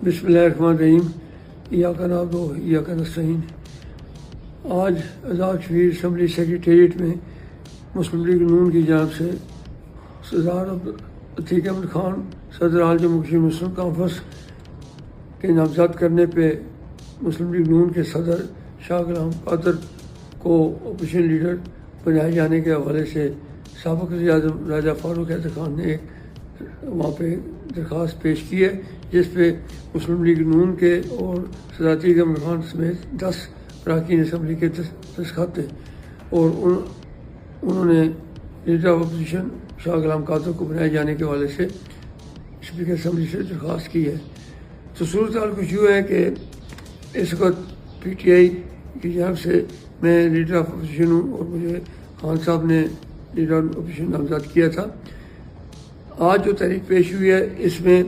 بسم اللہ الرحمن الرحیم ایاک نعبد و ایاک نستعین۔ آج آزاد کشمیر اسمبلی سیکریٹریٹ میں مسلم لیگ نون کی جانب سے سردار عتیق احمد خان صدر آل جموں کشمیر مسلم کانفرنس کے نامزد کرنے پہ مسلم لیگ نون کے صدر شاہ غلام قادر کو اپوزیشن لیڈر بنائے جانے کے حوالے سے سابق وزیر اعظم راجہ فاروق حیدر خان نے ایک وہاں پہ درخواست پیش کی ہے، جس پہ مسلم لیگ نون کے اور صدر عتیق احمد خان سمیت 10 اراکین اسمبلی کے دستخط ہیں، اور انہوں نے لیڈر آف اپوزیشن شاہ غلام قادر کو بنائے جانے کے حوالے سے اسپیکر اسمبلی سے درخواست کی ہے۔ تو صورتحال کچھ یوں ہے کہ اس وقت پی ٹی آئی کی جانب سے میں لیڈر آف اپوزیشن ہوں اور مجھے خان صاحب نے لیڈر آف اپوزیشن نامزد کیا تھا۔ آج جو تحریک پیش ہوئی ہے اس میں